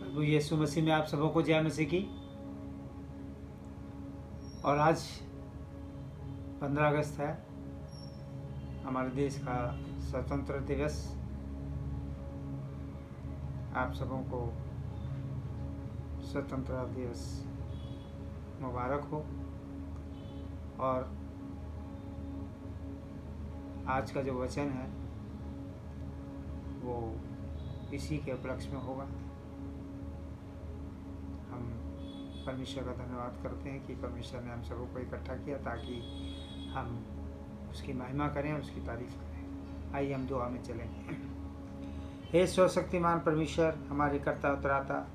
प्रभु यीशु मसीह में आप सबों को जय मसीह की। और आज 15 अगस्त है, हमारे देश का स्वतंत्र दिवस। आप सबों को स्वतंत्रता दिवस मुबारक हो। और आज का जो वचन है वो इसी के उपलक्ष्य में होगा। हम परमेश्वर का धन्यवाद करते हैं कि परमेश्वर ने हम सबों को इकट्ठा किया ताकि हम उसकी महिमा करें, उसकी तारीफ करें। आइए हम दुआ में चलें। हे सर्वशक्तिमान परमेश्वर, हमारे कर्ता उतराता,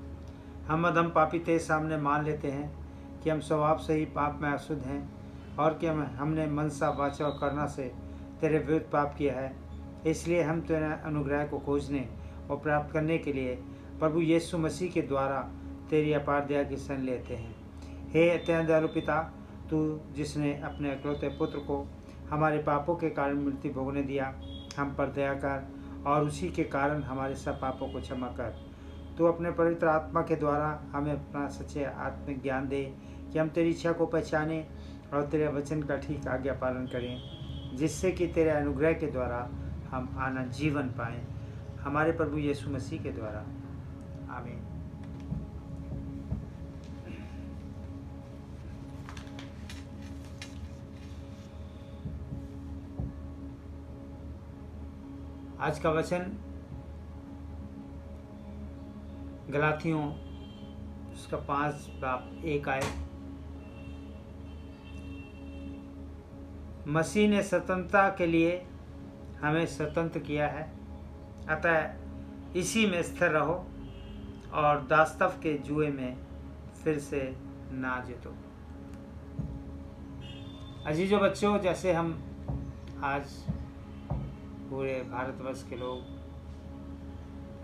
हम अधम पापी तेरे सामने मान लेते हैं कि हम स्वभाव से ही पाप में अशुद्ध हैं और कि हमने मनसा वाचा और करना से तेरे विरुद्ध पाप किया है। इसलिए हम तेरे अनुग्रह को खोजने और प्राप्त करने के लिए प्रभु यीशु मसीह के द्वारा तेरी अपार दया की शरण लेते हैं। हे अत्यंत दयालु पिता, तू जिसने अपने इकलौते पुत्र को हमारे पापों के कारण मृत्यु भोगने दिया, हम पर दया कर और उसी के कारण हमारे सब पापों को क्षमा कर। तू अपने पवित्र आत्मा के द्वारा हमें अपना सच्चे आत्मिक ज्ञान दे कि हम तेरी इच्छा को पहचानें और तेरे वचन का ठीक आज्ञा पालन करें, जिससे कि तेरे अनुग्रह के द्वारा हम आनंद जीवन पाएं। हमारे प्रभु यीशु मसीह के द्वारा, आमीन। आज का वचन गलातियों उसका 5:1 आए। मसीह ने स्वतंत्रता के लिए हमें स्वतंत्र किया है, अतः इसी में स्थिर रहो और दास्तव के जुए में फिर से ना जीतो। अजीजों बच्चों, जैसे हम आज पूरे भारतवर्ष के लोग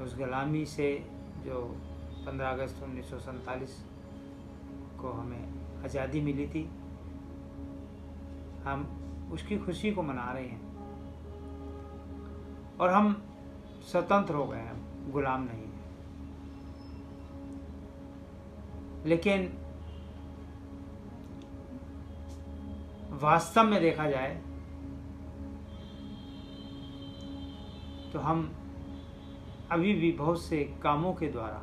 उस गुलामी से जो 15 अगस्त 1947 को हमें आज़ादी मिली थी, हम उसकी खुशी को मना रहे हैं और हम स्वतंत्र हो गए हैं, गुलाम नहीं हैं। लेकिन वास्तव में देखा जाए तो हम अभी भी बहुत से कामों के द्वारा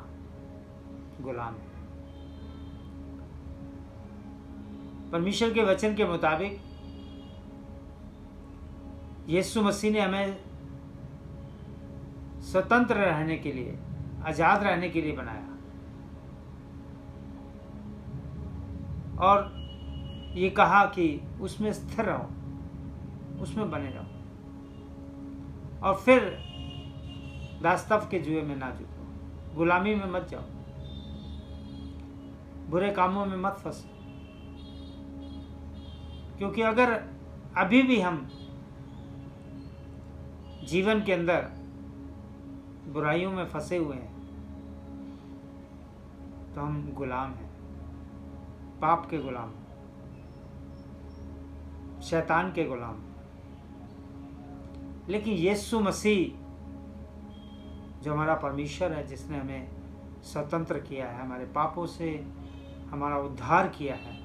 गुलाम हैं। परमेश्वर के वचन के मुताबिक यीशु मसीह ने हमें स्वतंत्र रहने के लिए, आज़ाद रहने के लिए बनाया और ये कहा कि उसमें स्थिर रहो, उसमें बने रहो और फिर दास्तव के जुए में ना जुटो, गुलामी में मत जाओ, बुरे कामों में मत फंसो। क्योंकि अगर अभी भी हम जीवन के अंदर बुराइयों में फंसे हुए हैं तो हम गुलाम हैं, पाप के गुलाम, शैतान के गुलाम। लेकिन यीशु मसीह जो हमारा परमेश्वर है, जिसने हमें स्वतंत्र किया है, हमारे पापों से हमारा उद्धार किया है,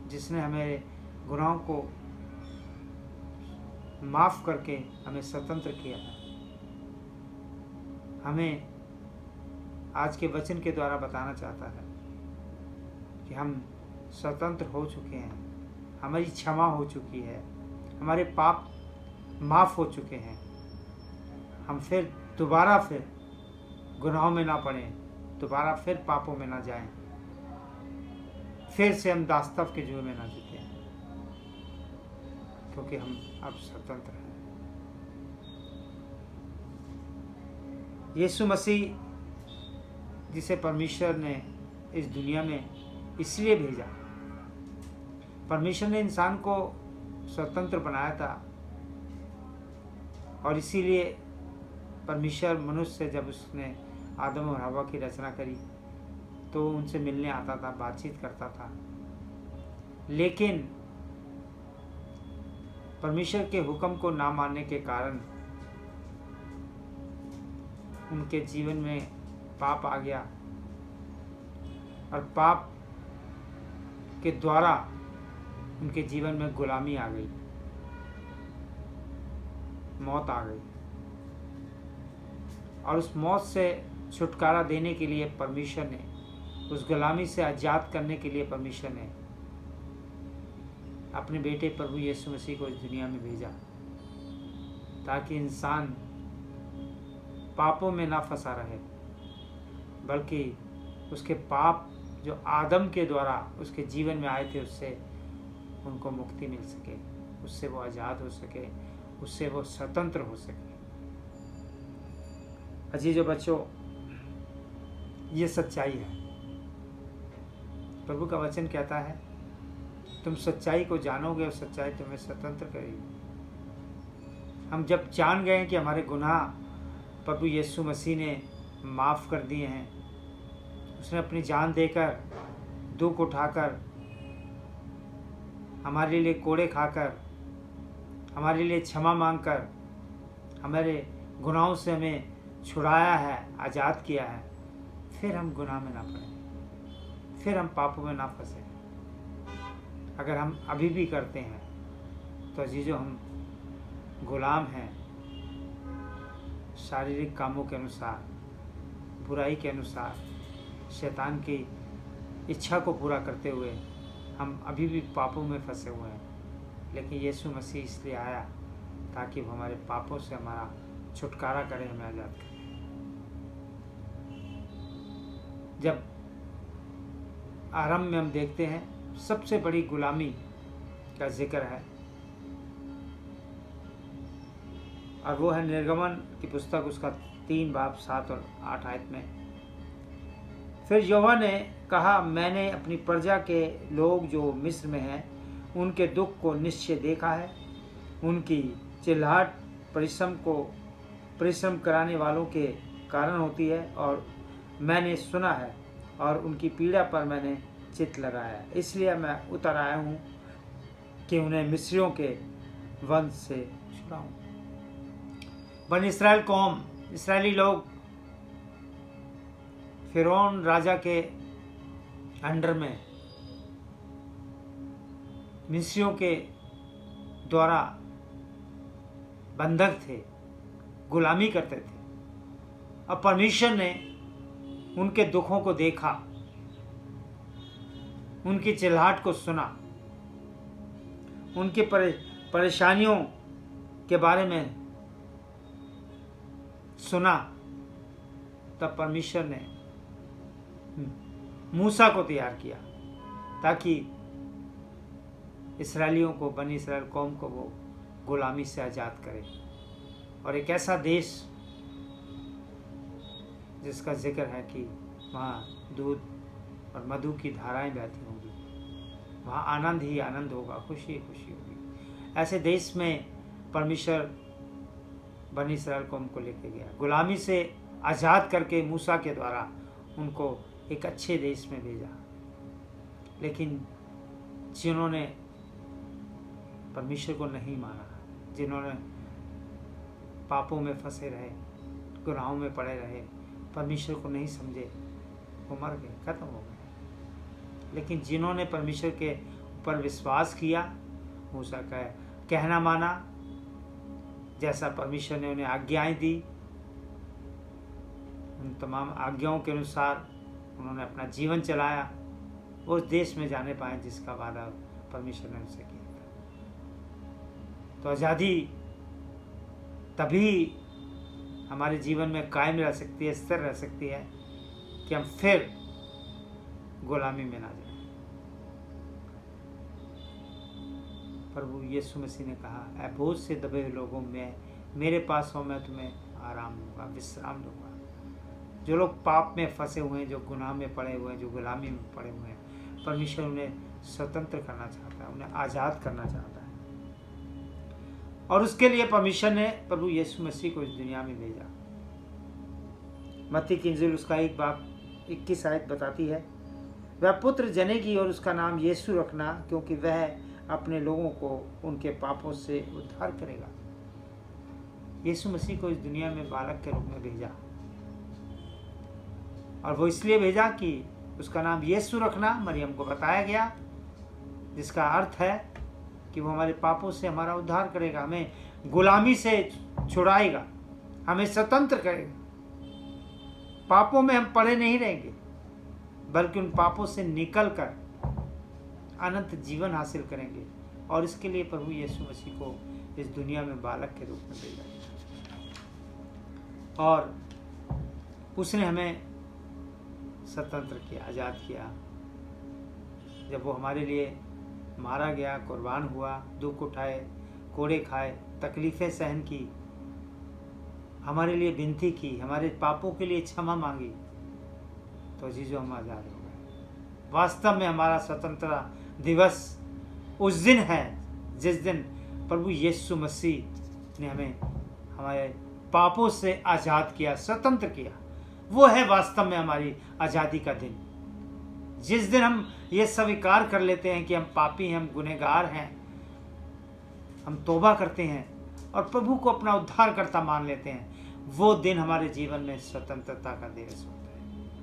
जिसने हमें गुनाहों को माफ करके हमें स्वतंत्र किया है, हमें आज के वचन के द्वारा बताना चाहता है कि हम स्वतंत्र हो चुके हैं, हमारी क्षमा हो चुकी है, हमारे पाप माफ हो चुके हैं। हम फिर दोबारा फिर गुनाहों में ना पड़ें, दोबारा फिर पापों में ना जाएं, फिर से हम दास्तव के जुए में ना जीतें, क्योंकि हम अब स्वतंत्र हैं। यीशु मसीह जिसे परमेश्वर ने इस दुनिया में इसलिए भेजा, परमेश्वर ने इंसान को स्वतंत्र बनाया था और इसीलिए परमेश्वर मनुष्य जब उसने आदम और हवा की रचना करी तो उनसे मिलने आता था, बातचीत करता था। लेकिन परमेश्वर के हुक्म को ना मानने के कारण उनके जीवन में पाप आ गया और पाप के द्वारा उनके जीवन में गुलामी आ गई, मौत आ गई। और उस मौत से छुटकारा देने के लिए परमेश्वर ने, उस गुलामी से आज़ाद करने के लिए परमेश्वर ने अपने बेटे प्रभु यीशु मसीह को इस दुनिया में भेजा, ताकि इंसान पापों में ना फंसा रहे, बल्कि उसके पाप जो आदम के द्वारा उसके जीवन में आए थे उससे उनको मुक्ति मिल सके, उससे वो आज़ाद हो सके, उससे वो स्वतंत्र हो सके। अजीजों बच्चों, ये सच्चाई है। प्रभु का वचन कहता है तुम सच्चाई को जानोगे और सच्चाई तुम्हें स्वतंत्र करेगी। हम जब जान गए कि हमारे गुनाह प्रभु यीशु मसीह ने माफ़ कर दिए हैं, उसने अपनी जान देकर, दुख उठाकर, हमारे लिए कोड़े खाकर, हमारे लिए क्षमा मांगकर, हमारे गुनाहों से हमें छुड़ाया है, आज़ाद किया है, फिर हम गुनाह में ना पड़े, फिर हम पापों में ना फंसे। अगर हम अभी भी करते हैं तो अजीजों हम गुलाम हैं, शारीरिक कामों के अनुसार, बुराई के अनुसार, शैतान की इच्छा को पूरा करते हुए हम अभी भी पापों में फंसे हुए हैं। लेकिन यीशु मसीह इसलिए आया ताकि वो हमारे पापों से हमारा छुटकारा करे, हमें आज़ाद करे। जब आरंभ में हम देखते हैं सबसे बड़ी गुलामी का जिक्र है, और वो है निर्गमन की पुस्तक, उसका 3 बाब 7 और 8 आयत में। फिर यहोवा ने कहा, मैंने अपनी प्रजा के लोग जो मिस्र में हैं उनके दुख को निश्चय देखा है, उनकी चिल्लाहट परिश्रम कराने वालों के कारण होती है, और मैंने सुना है और उनकी पीड़ा पर मैंने चित्त लगाया है। इसलिए मैं उतर आया हूँ कि उन्हें मिस्रियों के वंश से छुड़ाऊं। बनी इस्राएल कौम, इस्राएली लोग फिरौन राजा के अंडर में मिस्रियों के द्वारा बंधक थे, गुलामी करते थे। अब परमेश्वर ने उनके दुखों को देखा, उनकी चिल्लाहट को सुना, उनकी परेशानियों के बारे में सुना। तब परमेश्वर ने मूसा को तैयार किया ताकि इसराइलियों को, बनी इस्राएल कौम को वो गुलामी से आज़ाद करे, और एक ऐसा देश जिसका जिक्र है कि वहाँ दूध और मधु की धाराएं बहती होंगी, वहाँ आनंद ही आनंद होगा, खुशी ही खुशी होगी। ऐसे देश में परमेश्वर बनी इस्राएल कौम को लेके गया, गुलामी से आज़ाद करके मूसा के द्वारा उनको एक अच्छे देश में भेजा। लेकिन जिन्होंने परमेश्वर को नहीं माना, जिन्होंने पापों में फंसे रहे, गुनाहों में पड़े रहे, परमेश्वर को नहीं समझे, वो मर गए, खत्म हो गए। लेकिन जिन्होंने परमेश्वर के ऊपर विश्वास किया, मूसा का कहना माना, जैसा परमेश्वर ने उन्हें आज्ञाएं दी, उन तमाम आज्ञाओं के अनुसार उन्होंने अपना जीवन चलाया, उस देश में जाने पाए जिसका वादा परमेश्वर ने उनसे किया था। तो आज़ादी तभी हमारे जीवन में कायम रह सकती है, स्थिर रह सकती है कि हम फिर गुलामी में ना जाए। प्रभु यीशु मसीह ने कहा, ऐ बोझ से दबे हुए लोगों में मेरे पास हो, मैं तुम्हें आराम दूंगा, विश्राम दूंगा। जो लोग पाप में फंसे हुए हैं, जो गुनाह में पड़े हुए हैं, जो गुलामी में पड़े हुए हैं, परमेश्वर उन्हें स्वतंत्र करना चाहता है, उन्हें आज़ाद करना चाहता है। और उसके लिए परमेश्वर ने प्रभु यीशु मसीह को इस दुनिया में भेजा। मत्ती की इंजील उसका 1 बाब 21 आयत बताती है, वह पुत्र जनेगी और उसका नाम यीशु रखना, क्योंकि वह अपने लोगों को उनके पापों से उद्धार करेगा। यीशु मसीह को इस दुनिया में बालक के रूप में भेजा, और वो इसलिए भेजा कि उसका नाम यीशु रखना मरियम को बताया गया, जिसका अर्थ है कि वो हमारे पापों से हमारा उद्धार करेगा, हमें गुलामी से छुड़ाएगा, हमें स्वतंत्र करेगा। पापों में हम पड़े नहीं रहेंगे, बल्कि उन पापों से निकलकर अनंत जीवन हासिल करेंगे। और इसके लिए प्रभु यीशु मसीह को इस दुनिया में बालक के रूप में भेजा, और उसने हमें स्वतंत्र किया, आज़ाद किया। जब वो हमारे लिए मारा गया, कुर्बान हुआ, दुख उठाए, कोड़े खाए, तकलीफ़ें सहन की, हमारे लिए विनती की, हमारे पापों के लिए क्षमा मांगी, तो अजीजों हम आज़ाद हो गए। वास्तव में हमारा स्वतंत्रता दिवस उस दिन है जिस दिन प्रभु यीशु मसीह ने हमें हमारे पापों से आज़ाद किया, स्वतंत्र किया। वो है वास्तव में हमारी आज़ादी का दिन, जिस दिन हम ये स्वीकार कर लेते हैं कि हम पापी हैं, हम गुनहगार हैं, हम तौबा करते हैं और प्रभु को अपना उद्धारकर्ता मान लेते हैं। वो दिन हमारे जीवन में स्वतंत्रता का दिवस होता है।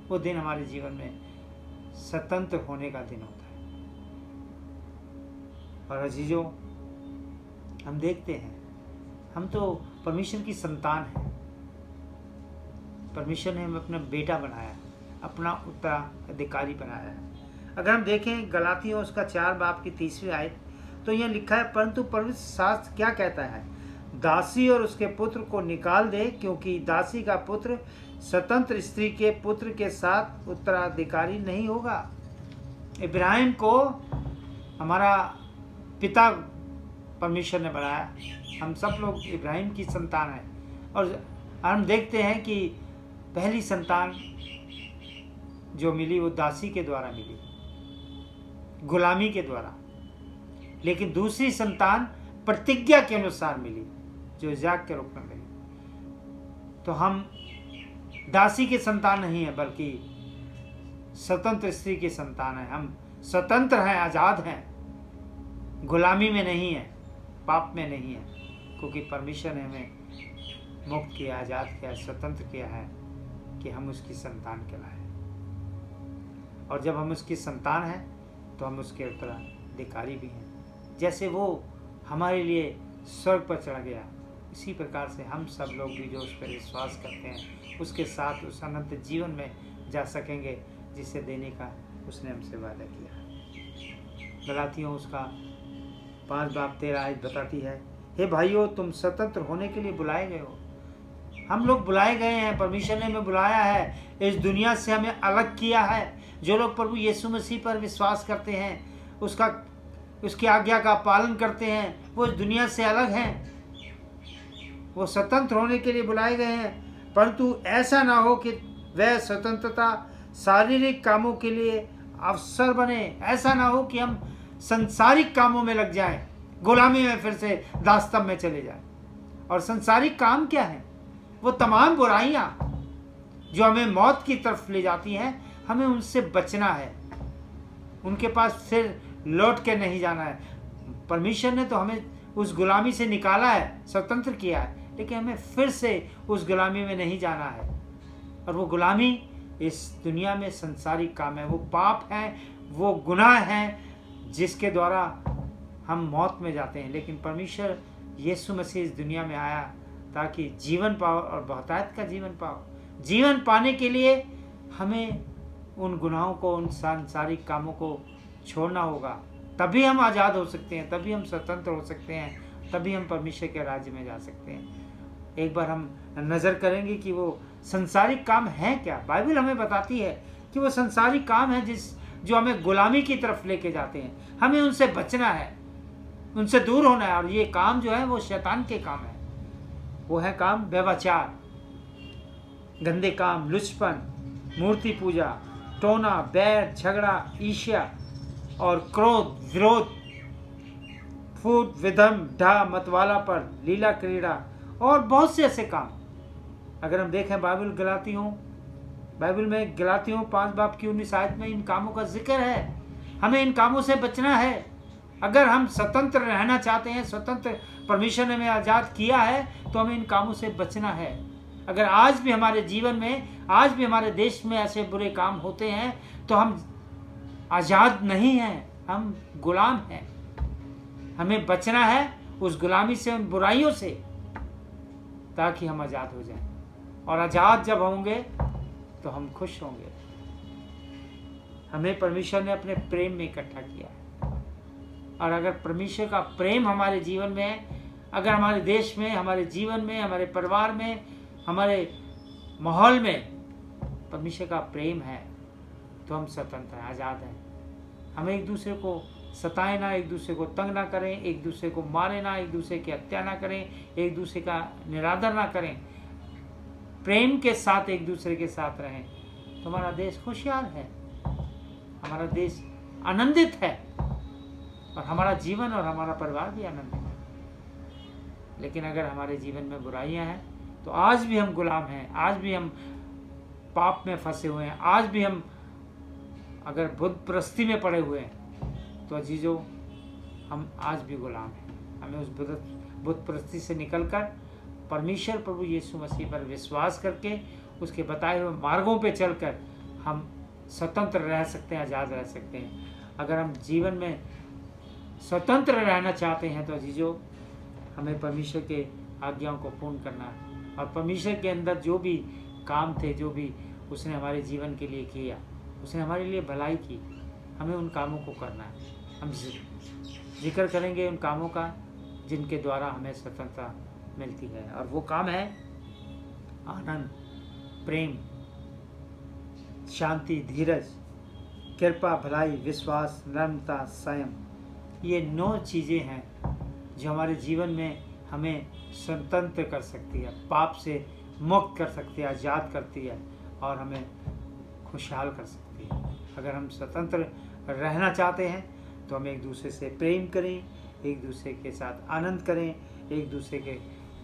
वो दिन हमारे जीवन में स्वतंत्र होने का दिन होता है। और अजीजों, हम देखते हैं, हम तो परमेश्वर की संतान हैं। परमेश्वर ने हमें अपना बेटा बनाया, अपना उत्तराधिकारी बनाया है। अगर हम देखें गलातियों उसका 4 बाब की 30वीं आयत, तो यह लिखा है, परंतु पवित्र शास्त्र क्या कहता है? दासी और उसके पुत्र को निकाल दे, क्योंकि दासी का पुत्र स्वतंत्र स्त्री के पुत्र के साथ उत्तराधिकारी नहीं होगा। इब्राहिम को हमारा पिता परमेश्वर ने बनाया। हम सब लोग इब्राहिम की संतान हैं, और हम देखते हैं कि पहली संतान जो मिली वो दासी के द्वारा मिली, गुलामी के द्वारा। लेकिन दूसरी संतान प्रतिज्ञा के अनुसार मिली, जो इज़हाक के रूप में मिली। तो हम दासी की संतान नहीं है, बल्कि स्वतंत्र स्त्री की संतान है। हम स्वतंत्र हैं, आज़ाद हैं, गुलामी में नहीं है, पाप में नहीं है, क्योंकि परमेश्वर ने हमें मुक्त किया, आज़ाद किया, स्वतंत्र किया है कि हम उसकी संतान कहलाएं। और जब हम उसकी संतान हैं तो हम उसके उत्तराधिकारी भी हैं। जैसे वो हमारे लिए स्वर्ग पर चढ़ गया, इसी प्रकार से हम सब लोग भी जो उस पर विश्वास करते हैं उसके साथ उस अनंत जीवन में जा सकेंगे, जिसे देने का उसने हमसे वादा किया। गलातियों उसका 5 बाब 13 आयत बताती है, हे भाइयों, तुम स्वतंत्र होने के लिए बुलाए गए हो। हम लोग बुलाए गए हैं, परमेश्वर ने हमें बुलाया है, इस दुनिया से हमें अलग किया है। जो लोग प्रभु यीशु मसीह पर विश्वास करते हैं, उसकी आज्ञा का पालन करते हैं, वो इस दुनिया से अलग हैं, वो स्वतंत्र होने के लिए बुलाए गए हैं। परंतु ऐसा ना हो कि वह स्वतंत्रता शारीरिक कामों के लिए अवसर बने। ऐसा ना हो कि हम संसारिक कामों में लग जाएं, गुलामी में फिर से दास्तव में चले जाएं। और संसारिक काम क्या है? वो तमाम बुराइयां जो हमें मौत की तरफ ले जाती हैं, हमें उनसे बचना है, उनके पास फिर लौट के नहीं जाना है। परमेश्वर ने तो हमें उस गुलामी से निकाला है, स्वतंत्र किया है, लेकिन हमें फिर से उस गुलामी में नहीं जाना है। और वो गुलामी इस दुनिया में संसारिक काम है, वो पाप है, वो गुनाह है, जिसके द्वारा हम मौत में जाते हैं। लेकिन परमेश्वर यीशु मसीह इस दुनिया में आया ताकि जीवन पाओ और बहुतायत का जीवन पाओ। जीवन पाने के लिए हमें उन गुनाहों को, उन सांसारिक कामों को छोड़ना होगा, तभी हम आज़ाद हो सकते हैं, तभी हम स्वतंत्र हो सकते हैं, तभी हम परमेश्वर के राज्य में जा सकते हैं। एक बार हम नज़र करेंगे कि वो संसारिक काम है क्या। बाइबल हमें बताती है कि वो संसारिक काम है जो हमें गुलामी की तरफ लेके जाते हैं। हमें उनसे बचना है, उनसे दूर होना है। और ये काम जो है वो शैतान के काम है। वो है काम व्यभिचार, गंदे काम, लुचपन, मूर्ति पूजा, टोना, बैर, झगड़ा, ईर्ष्या और क्रोध, विरोध, फूट, विधम, ढा, मतवाला पर, लीला क्रीड़ा और बहुत से ऐसे काम। अगर हम देखें बाइबल में गलातियों 5 बाब की 19 आयत में इन कामों का जिक्र है। हमें इन कामों से बचना है। अगर हम स्वतंत्र रहना चाहते हैं, स्वतंत्र परमेश्वर ने हमें आज़ाद किया है, तो हमें इन कामों से बचना है। अगर आज भी हमारे जीवन में, आज भी हमारे देश में ऐसे बुरे काम होते हैं, तो हम आज़ाद नहीं हैं, हम गुलाम हैं। हमें बचना है उस गुलामी से, उन बुराइयों से, ताकि हम आज़ाद हो जाएं। और आज़ाद जब होंगे तो हम खुश होंगे। हमें परमेश्वर ने अपने प्रेम में इकट्ठा किया है, और अगर परमेश्वर का प्रेम हमारे जीवन में है, अगर हमारे देश में, हमारे जीवन में, हमारे परिवार में, हमारे माहौल में परमेश्वर का प्रेम है, तो हम स्वतंत्र हैं, आज़ाद हैं। हमें एक दूसरे को सताएं ना, एक दूसरे को तंग ना करें, एक दूसरे को मारें ना, एक दूसरे की हत्या ना करें, एक दूसरे का निरादर ना करें। प्रेम के साथ एक दूसरे के साथ रहें, तो हमारा देश खुशहाल है, हमारा देश आनंदित है, और हमारा जीवन और हमारा परिवार भी आनंदित है। लेकिन अगर हमारे जीवन में बुराइयां हैं, तो आज भी हम गुलाम हैं, आज भी हम पाप में फंसे हुए हैं, आज भी हम अगर बुत परस्ती में पड़े हुए हैं, तो अजीजों हम आज भी गुलाम हैं। हमें उस बुत परस्ती से निकलकर परमेश्वर प्रभु यीशु मसीह पर विश्वास करके, उसके बताए हुए मार्गों पे चलकर हम स्वतंत्र रह सकते हैं, आज़ाद रह सकते हैं। अगर हम जीवन में स्वतंत्र रहना चाहते हैं, तो अजीजों हमें परमेश्वर के आज्ञाओं को पूर्ण करना है, और परमेश्वर के अंदर जो भी काम थे, जो भी उसने हमारे जीवन के लिए किया, उसने हमारे लिए भलाई की, हमें उन कामों को करना है। हम जिक्र करेंगे उन कामों का जिनके द्वारा हमें स्वतंत्रता मिलती है, और वो काम है आनंद, प्रेम, शांति, धीरज, कृपा, भलाई, विश्वास, नम्रता, संयम। ये 9 चीज़ें हैं जो हमारे जीवन में हमें स्वतंत्र कर सकती है, पाप से मुक्त कर सकती है, आज़ाद करती है, और हमें खुशहाल कर सकती है। अगर हम स्वतंत्र रहना चाहते हैं, तो हम एक दूसरे से प्रेम करें, एक दूसरे के साथ आनंद करें, एक दूसरे के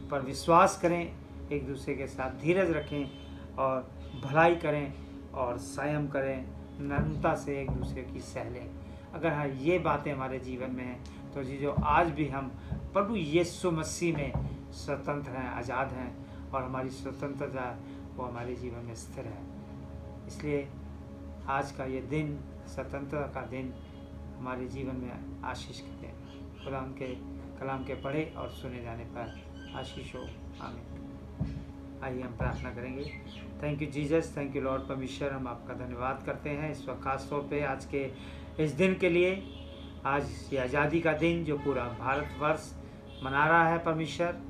पर विश्वास करें, एक दूसरे के साथ धीरज रखें, और भलाई करें, और संयम करें, नम्रता से एक दूसरे की सह लें। अगर हाँ ये बातें हमारे जीवन में हैं, तो जो आज भी हम प्रभु यीशु मसीह में स्वतंत्र हैं, आज़ाद हैं, और हमारी स्वतंत्रता वो हमारे जीवन में स्थिर है। इसलिए आज का ये दिन, स्वतंत्रता का दिन, हमारे जीवन में आशीष करें। खुदा उनके कलाम के पढ़े और सुने जाने पर आशीष हो। आमीन। आइए हम प्रार्थना करेंगे। Thank you Jesus, thank you Lord. परमेश्वर, हम आपका धन्यवाद करते हैं इस वक्त खास तौर पे आज के इस दिन के लिए। आज ये आज़ादी का दिन जो पूरा भारतवर्ष मना रहा है परमेश्वर,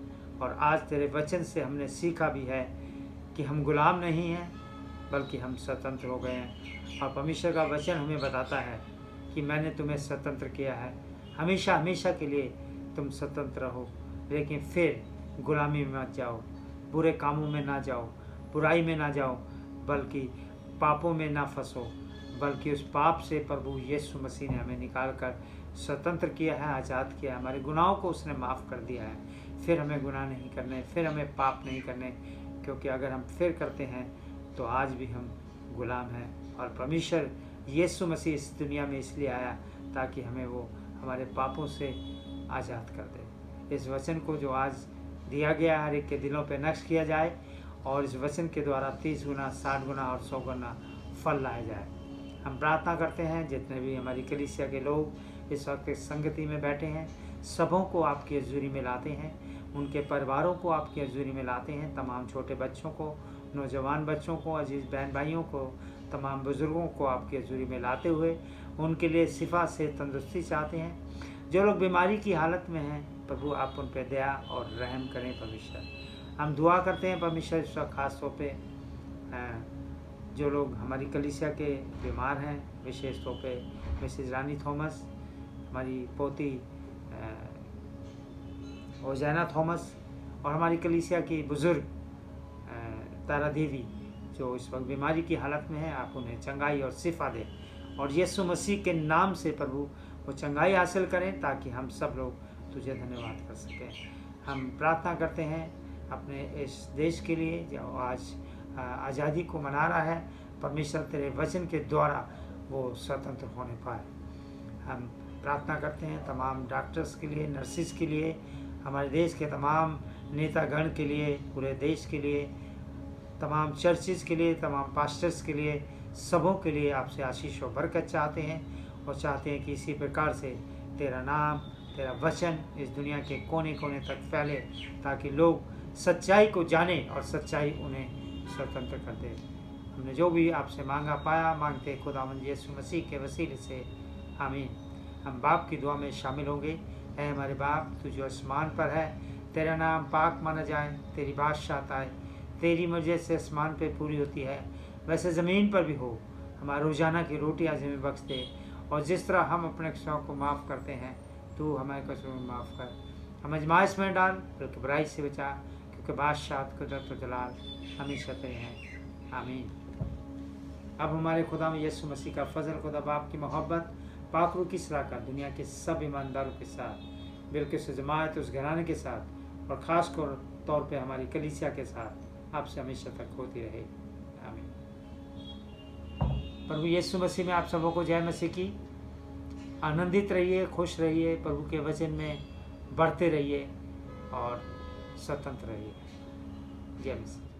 और आज तेरे वचन से हमने सीखा भी है कि हम गुलाम नहीं हैं, बल्कि हम स्वतंत्र हो गए हैं। और परमेश्वर का वचन हमें बताता है कि मैंने तुम्हें स्वतंत्र किया है, हमेशा हमेशा के लिए तुम स्वतंत्र हो। लेकिन फिर गुलामी में मत जाओ, बुरे कामों में ना जाओ, बुराई में ना जाओ, बल्कि पापों में ना फंसो, बल्कि उस पाप से प्रभु यीशु मसीह ने हमें निकाल कर स्वतंत्र किया है, आज़ाद किया है। हमारे गुनाहों को उसने माफ़ कर दिया है। फिर हमें गुनाह नहीं करने, फिर हमें पाप नहीं करने, क्योंकि अगर हम फिर करते हैं तो आज भी हम गुलाम हैं। और परमेश्वर यीशु मसीह इस दुनिया में इसलिए आया ताकि हमें वो हमारे पापों से आज़ाद कर दे। इस वचन को जो आज दिया गया हर एक के दिलों पे नक्श किया जाए, और इस वचन के द्वारा 30 गुना, 60 गुना और 100 गुना फल लाया जाए। हम प्रार्थना करते हैं जितने भी हमारी कलीसिया के लोग इस वक्त इस संगति में बैठे हैं, सबों को आपकी हजूरी में लाते हैं, उनके परिवारों को आपकी हजूरी में लाते हैं, तमाम छोटे बच्चों को, नौजवान बच्चों को, अजीज़ बहन भाइयों को, तमाम बुज़ुर्गों को आपकी हजूरी में लाते हुए उनके लिए शिफा से तंदुरुस्ती चाहते हैं। जो लोग बीमारी की हालत में हैं, प्रभु आप उन पर दया और रहम करें परमेश्वर। हम दुआ करते हैं परमेश्वर इस वक्त खास तौर पे जो लोग हमारी कलीसिया के बीमार हैं, विशेष तौर पे मिसेज रानी थॉमस, हमारी पोती ओजैना थॉमस, और हमारी कलीसिया की बुज़ुर्ग तारा देवी जो इस वक्त बीमारी की हालत में है, आप उन्हें चंगाई और शिफा दें, और यीशु मसीह के नाम से प्रभु वो चंगाई हासिल करें, ताकि हम सब लोग तुझे धन्यवाद कर सकें। हम प्रार्थना करते हैं अपने इस देश के लिए जो आज आज़ादी को मना रहा है, परमेश्वर तेरे वचन के द्वारा वो स्वतंत्र होने पाए। हम प्रार्थना करते हैं तमाम डॉक्टर्स के लिए, नर्सिस के लिए, हमारे देश के तमाम नेतागण के लिए, पूरे देश के लिए, तमाम चर्चिज़ के लिए, तमाम पास्टर्स के लिए, सबों के लिए आपसे आशीष और बरकत चाहते हैं और चाहते हैं कि इसी प्रकार से तेरा नाम, तेरा वचन इस दुनिया के कोने कोने तक फैले, ताकि लोग सच्चाई को जाने और सच्चाई उन्हें स्वतंत्र कर दे। हमने जो भी आपसे मांगा पाया मांगते खुदावंद यीशु मसीह के वसीले से, आमीन। हम बाप की दुआ में शामिल होंगे। ऐ हमारे बाप, तू जो आसमान पर है, तेरा नाम पाक माना जाए, तेरी बादशाहत आए, तेरी मर्जी से आसमान पे पूरी होती है वैसे ज़मीन पर भी हो। हमारा रोज़ाना की रोटी आज हमें बख्श दे, और जिस तरह हम अपने कसूरों को माफ़ करते हैं, तू हमारे कसूरों को माफ़ कर। हमें आज़माइश में डाल, बल्कि बुराई से बचा, क्योंकि बादशाह, कुदरत और जलाल हमेशा तेरे हैं, आमीन। अब हमारे खुदा में यीशु मसीह का फजल, खुदा बाप की मोहब्बत, पाकरू की सलाह, दुनिया के सब ईमानदारों के साथ, बिल्कुल से जमात उस घराने के साथ, और ख़ास तौर पे हमारी कलीसिया के साथ आपसे हमेशा तक होती रहे, आमीन। प्रभु यीशु मसीह में आप सबों को जय मसीह की। आनंदित रहिए, खुश रहिए, प्रभु के वचन में बढ़ते रहिए और स्वतंत्र रहिए। जय मसीह।